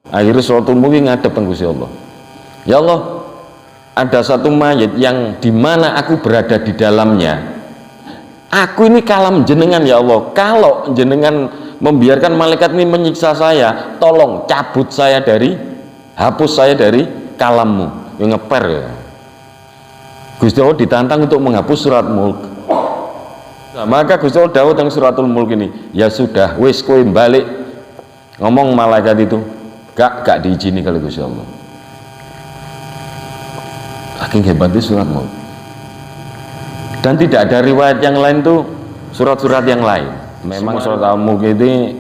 Akhirnya suratul mulk ngadep teng Gusti Allah. Ya Allah, ada satu mayit yang dimana aku berada di dalamnya. Aku ini kalam jenengan ya Allah. Kalau jenengan membiarkan malaikat ini menyiksa saya, tolong cabut saya dari, hapus saya dari kalammu. Yang ngeper ya. Gusti Allah ditantang untuk menghapus surat mulk. Nah, maka Gusti Allah dawuh teng suratul mulk ini, ya sudah, wis kowe balik. Ngomong malaikat itu, gak diizini kali Gusti Allah. Saking hebatnya surat mulk. Dan tidak ada riwayat yang lain tuh, surat-surat yang lain. Memang surat al-mulk ini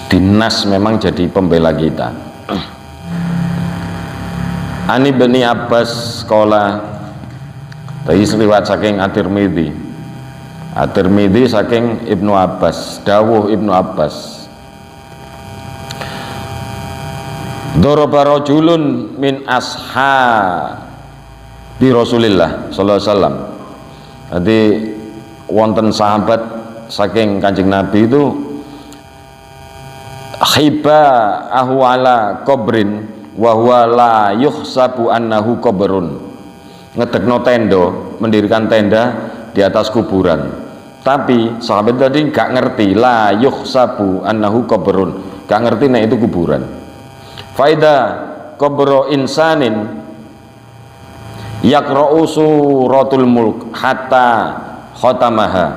dinas memang jadi pembela kita. Ani bin Abbas sekolah tadi riwayat saking At-Tirmidzi. At-Tirmidzi saking Ibnu Abbas, dawuh Ibnu Abbas. Daraba rajulun min ashabi Rasulillah sallallahu alaihi wasallam. Jadi wonten sahabat saking Kanjeng Nabi itu khiba ahu ala qabrin wa huwa la yuhsabu annahu qabrun. Ngedekno tenda, mendirikan tenda di atas kuburan. Tapi sahabat tadi gak ngerti la yuhsabu annahu qabrun. Gak ngerti nek itu kuburan. Faida qabru insanin yaqra'u suratul mulk hatta khatamaha.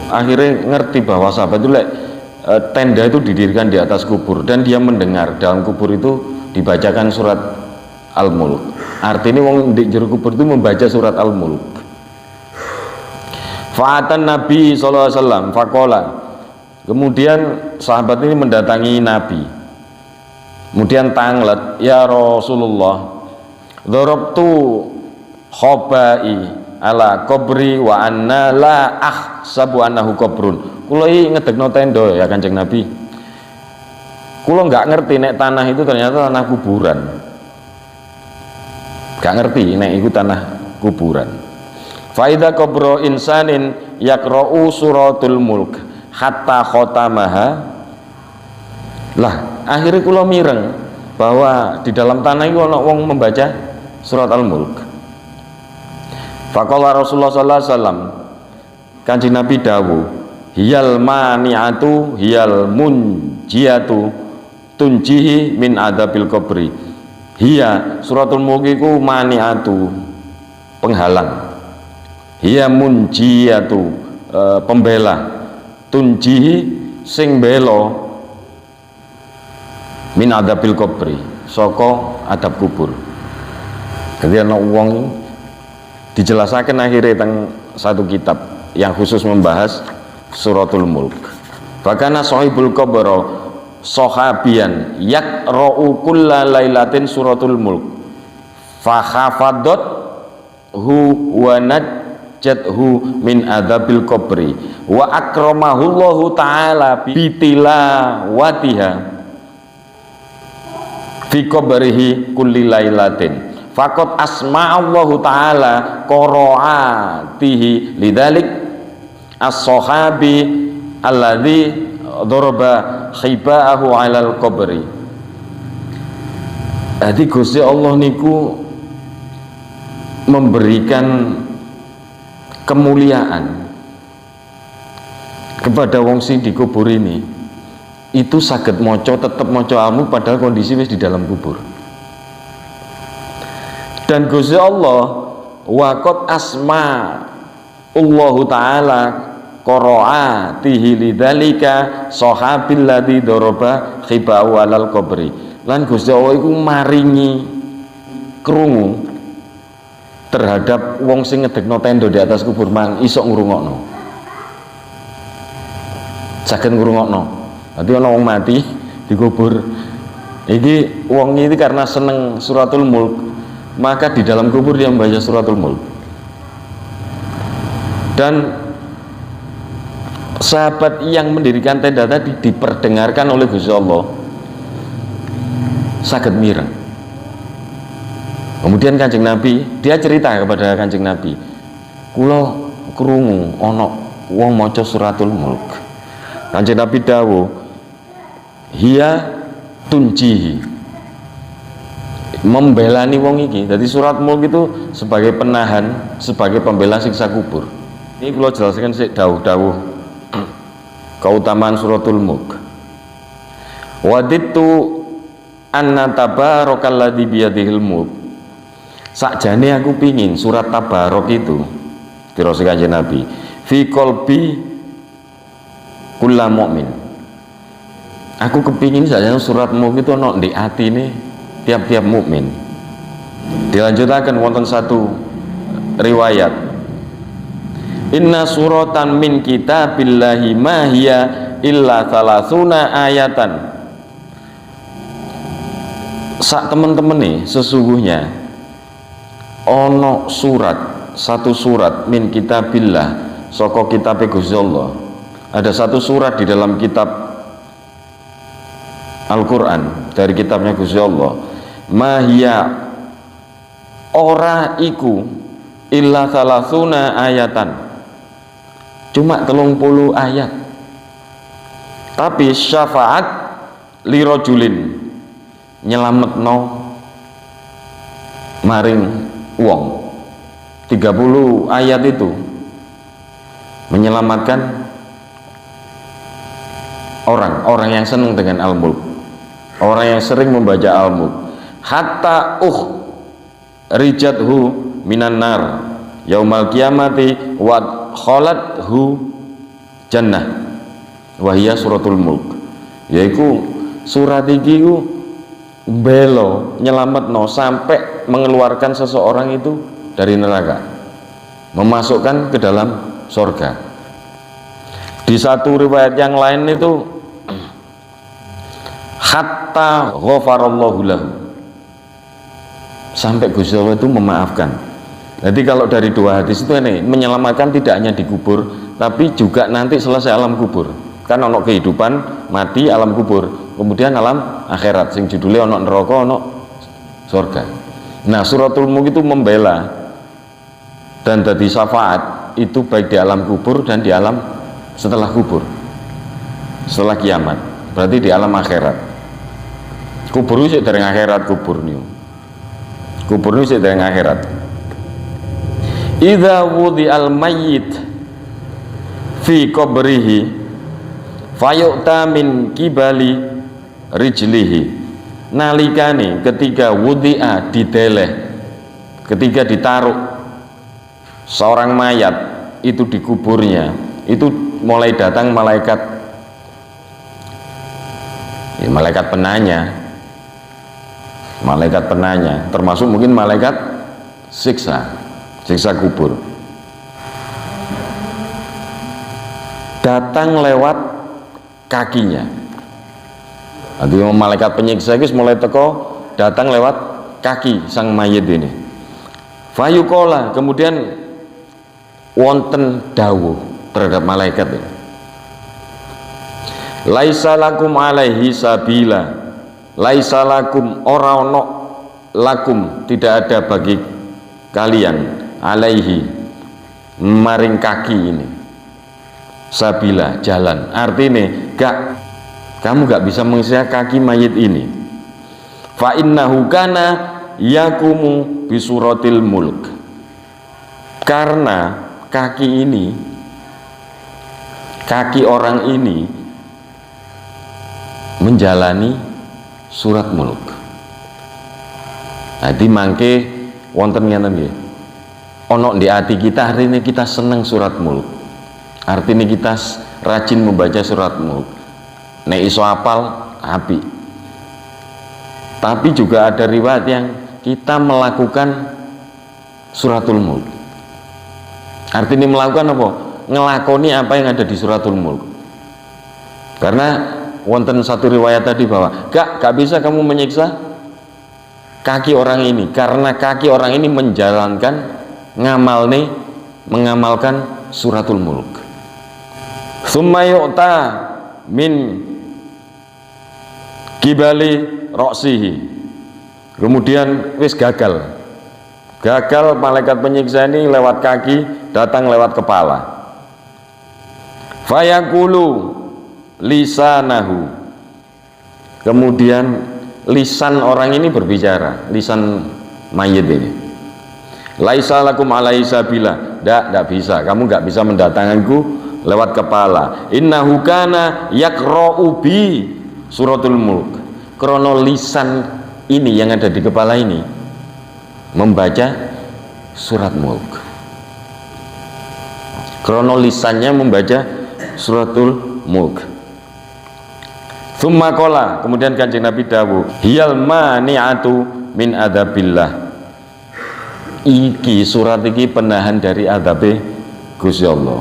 Akhirnya ngerti bahwa sahabat itu tenda itu didirikan di atas kubur dan dia mendengar dalam kubur itu dibacakan surat Al-Mulk. Artinya wong di jero kubur itu membaca surat Al-Mulk. Fa'atan Nabi sallallahu alaihi wasallam faqala. Kemudian sahabat ini mendatangi Nabi. Kemudian tanglet, ya Rasulullah, darabtu khobai ala kubri wa anna la ahsabu annahu kubrun. Kula iki ngedekno tenda ya Kanjeng Nabi. Kula nggak ngerti nek tanah itu ternyata tanah kuburan. Gak ngerti nek itu tanah kuburan. Faida kubro insanin yaqra'u suratul mulk hatta khotamaha. Lah akhirnya kula mireng bahwa di dalam tanah itu ana wong membaca surat Al-Mulk. Faqala Rasulullah sallallahu alaihi wasallam, Kanjeng Nabi dawuh, hiyal mani'atu hiyal munjiatu tunjihi min adabil qabri. Hiya suratul mulk iku mani'atu, penghalang. Hiya munjiatu, pembela. Tunjihi sing bela min adabil qabri, saka adab kubur. Jadi ana wong dijelasaken akhirnya teng satu kitab yang khusus membahas suratul mulk. Bahkan sahibul qabr sahabian yaqra'u kulla lailatin suratul mulk fa khafadat hu wa najathu min adabil qabri wa akramahullahu ta'ala bitilawatiha fi qabrihi kulli lailatin faqad asma'allahu ta'ala qaraatihi lidzalik as-sahabi alladzi daraba khiba'ahu 'alal qabri. Jadi Gusti Allah niku memberikan kemuliaan kepada wong sing dikubur ini. Itu saged maca, tetep maca ilmu padahal kondisi wis di dalam kubur. Dan Gusti Allah waqat asma Allah Ta'ala qaraatihi lidzalika sahabil ladzi daraba khiba'u 'alal qabri. Lan Gusti Allah iku maringi krungu terhadap wong sing ngedekno tenda di atas kubur mang iso ngrungokno. Saged ngrungokno. Dadi ana wong mati dikubur. Iki wong ini karena seneng suratul mulk, maka di dalam kubur dia membaca suratul mulk. Dan sahabat yang mendirikan tenda tadi diperdengarkan oleh Gusti Allah saged mireng. Kemudian Kanjeng Nabi dia cerita kepada Kanjeng Nabi, kula krungu ana wong maca suratul mulk Kanjeng Nabi dawuh, hiya tunjihi, membelani wong iki. Jadi surat Mulk itu sebagai penahan, sebagai pembela siksa kubur. Ini kalau jelaskan sih dawuh keutamaan suratul Mulk. Waditu anna tabarakalladzi biyadihil mulk. Sakjane aku pingin surat Tabarok itu dirose Kanjeng Nabi fi qalbi kullu mukmin. Aku kepingin saja surat Mulk itu ono di atine tiap-tiap mukmin. Dilanjutakan wonten satu riwayat, inna suratan min kitabillahi ma hiya illa salasuna ayatan. Sak teman-teman nih, sesungguhnya ono surat, satu surat min kitabillah, saka kitab Gusti Allah. Ada satu surat di dalam kitab Al-Quran, dari kitabnya Gusti Allah, mahia ora iku illa salasuna ayatan, cuma 30 ayat, tapi syafaat lirojulin, nyelametno maring wong. 30 ayat itu menyelamatkan orang yang senang dengan Al-Mulk, orang yang sering membaca Al-Mulk. Hatta rijathu minan nar yaumal qiyamati wa khalathu jannah wa hiya suratul Mulk. Yaiku surat iki ku belo nyelametno sampai mengeluarkan seseorang itu dari neraka, memasukkan ke dalam surga. Di satu riwayat yang lain itu hatta ghafarallahu lahu, sampai Gusti Allah itu memaafkan. Jadi kalau dari dua hadis itu ini menyelamatkan tidak hanya di kubur, tapi juga nanti selesai alam kubur. Kan ono kehidupan, mati, alam kubur, kemudian alam akhirat sing judulnya ono neraka, ono surga. Nah, suratul Mulk itu membela dan jadi syafaat itu baik di alam kubur dan di alam setelah kubur, setelah kiamat, berarti di alam akhirat. Kubur itu dari akhirat, kubur itu dari akhirat. Idza wudi al mayyit fi qabrihi fayu'ta min kibali rijlihi, nalikane ketika wudi'a dideleh, ketika ditaruh seorang mayat itu di kuburnya, itu mulai datang malaikat penanya, termasuk mungkin malaikat siksa kubur, datang lewat kakinya. Nanti malaikat penyiksa itu mulai teko datang lewat kaki sang mayit ini. Fayukola, kemudian wonten dawuh terhadap malaikat ini, laisa lakum alaihi sabila, laisa lakum ora ono lakum, tidak ada bagi kalian alaihi maring kaki ini sabila, jalan. Artinya kamu gak bisa mengisah kaki mayit ini. Fa innahu kana yakumu bisuratil mulk, karena kaki orang ini menjalani surat Mulk. Jadi mangke wonten ngeten nggih, ono di hati kita hari ini kita seneng surat Mulk, artinya kita rajin membaca surat Mulk, nek iso apal api. Tapi juga ada riwayat yang kita melakukan suratul Mulk, artinya melakukan apa? Ngelakoni apa yang ada di suratul Mulk. Karena wonten satu riwayat tadi bahwa gak bisa kamu menyiksa kaki orang ini, karena kaki orang ini mengamalkan suratul Mulk. Summa yu'ta min kibali roksihi, kemudian wis gagal malaikat penyiksa ini lewat kaki, datang lewat kepala. Fayaqulu, lisanahu, kemudian lisan orang ini berbicara, lisan mayit ini. Laisa lakum alaihi sabila, ndak bisa, kamu nggak bisa mendatanganku lewat kepala. Innahu kana yaqra'u bi suratul mulk, krono lisan ini yang ada di kepala ini membaca surat mulk, krono lisannya membaca suratul mulk. Tsumma qala, kemudian Kanjeng Nabi dawuh, hiyal mani'atu min adzabillah, iki surat iki penahan dari adzabe Gusti Allah.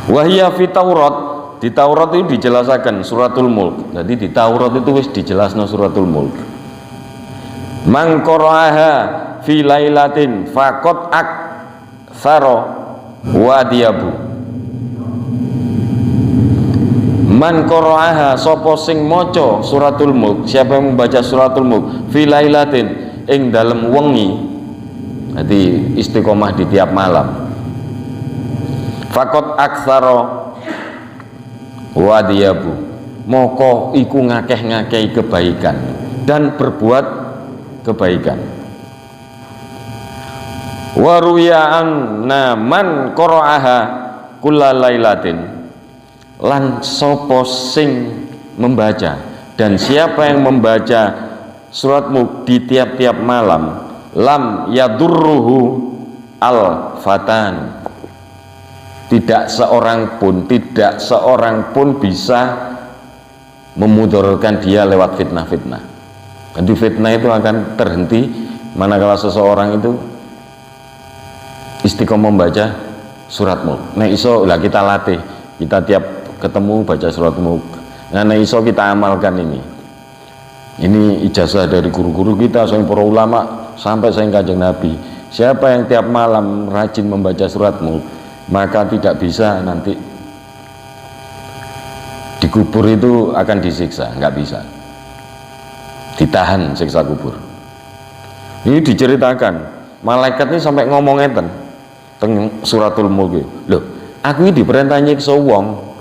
Wahia fi Taurat, di Taurat itu dijelaskan suratul mulk. Jadi di Taurat itu wis dijelasno suratul mulk. Man qara'aha fi lailatin faqad aktsara wa diyabu. Man qara'aha, sapa sing maca suratul mulk, siapa yang membaca suratul mulk fi lailatin ing dalem wengi, jadi istiqomah di tiap malam, faqad aktsara wa diyabu, moko iku ngakeh-ngakehi kebaikan dan berbuat kebaikan. Wa ruya anna man qara'aha kullalailatin, lan sapa sing membaca dan siapa yang membaca surat mulk di tiap-tiap malam, lam yadurruhu al fatan, tidak seorang pun bisa memudaratkan dia lewat fitnah-fitnah. Jadi fitnah itu akan terhenti manakala seseorang itu istiqomah membaca surat mulk. Nah iso lah kita latih, kita tiap ketemu baca surat mulk. Nah iso kita amalkan ini. Ini ijazah dari guru-guru kita, sampai para ulama, sampai saya Kanjeng Nabi. Siapa yang tiap malam rajin membaca surat mulk, maka tidak bisa nanti dikubur itu akan disiksa, nggak bisa, ditahan siksa kubur. Ini diceritakan, malaikat ini sampai ngomong ngeten teng suratul mulk. Loh, aku ini diperintah nyiksa wong,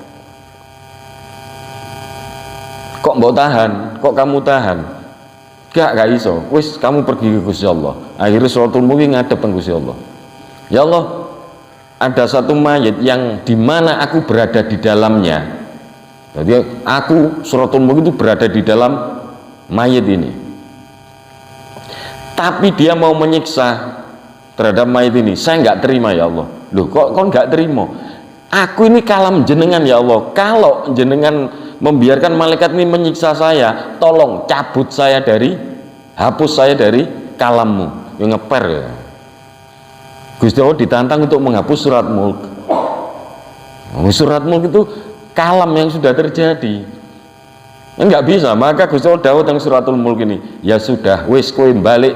kok mbok tahan, kok kamu tahan? Gak iso, wis kamu pergi ke Gusti Allah. Akhirnya suratul mulk ngadep ke Gusti Allah. Ya Allah, ada satu mayit yang dimana aku berada di dalamnya. Jadi aku suratul mulk itu berada di dalam mayit ini, tapi dia mau menyiksa terhadap mayit ini. Saya nggak terima ya Allah. Loh kok nggak terima? Aku ini kalam jenengan ya Allah. Kalau jenengan membiarkan malaikat ini menyiksa saya, tolong hapus saya dari kalammu. Yang ngeper ya. Gusti Allah ditantang untuk menghapus surat mulk. Surat mulk itu kalam yang sudah terjadi. Enggak bisa, maka Gusti Allah dawuh teng suratul mulk ini, ya sudah, wis kowe balik.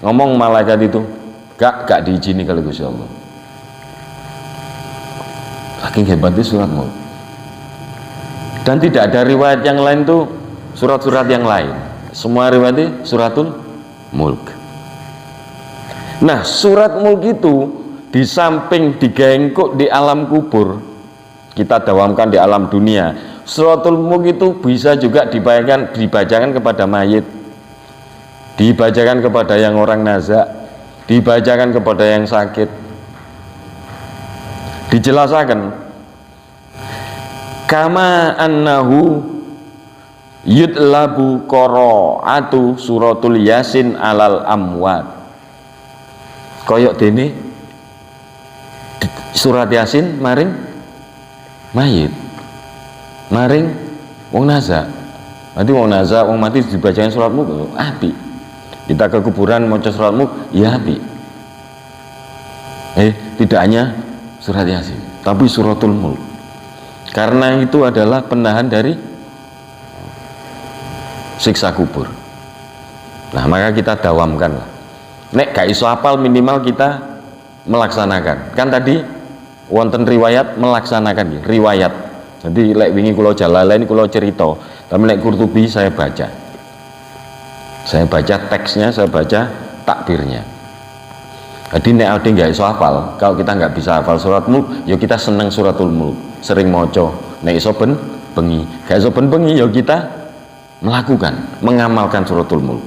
Ngomong malaikat itu, gak diizini kalau Gusti Allah. Saking hebatnya surat mulk. Dan tidak ada riwayat yang lain tuh, surat-surat yang lain. Semua riwayatnya suratul mulk. Nah, surat mulk itu di samping digengkuk di alam kubur, kita dawamkan di alam dunia. Suratul mulk itu bisa juga dibacakan kepada mayit, dibacakan kepada yang orang nazak, dibacakan kepada yang sakit. Dijelaskan kama annahu yudlabu qira'atu suratul yasin alal amwat, koyok dene surat yasin maring mayit, maring wong nazak. Nanti wong nazak, wong mati dibacakan surat mulk, api. Kita ke kuburan maca surat mulk, ya api. Tidak hanya surat yasin, tapi suratul mulk. Karena itu adalah penahan dari siksa kubur. Nah, maka kita dawamkan lah. Nek gak iso apal, minimal kita melaksanakan. Kan tadi wonten riwayat melaksanakan ya, riwayat. Jadi lek wingi kula Jalalain kula cerita, tapi nek Qurtubi saya baca. Saya baca teksnya, saya baca takbirnya. Jadi nek ade nggak iso hafal, kalau kita nggak bisa hafal surat mulk, ya kita seneng suratul mulk, sering moco. nek iso bengi, gak iso bengi ya kita melakukan, mengamalkan suratul mulk.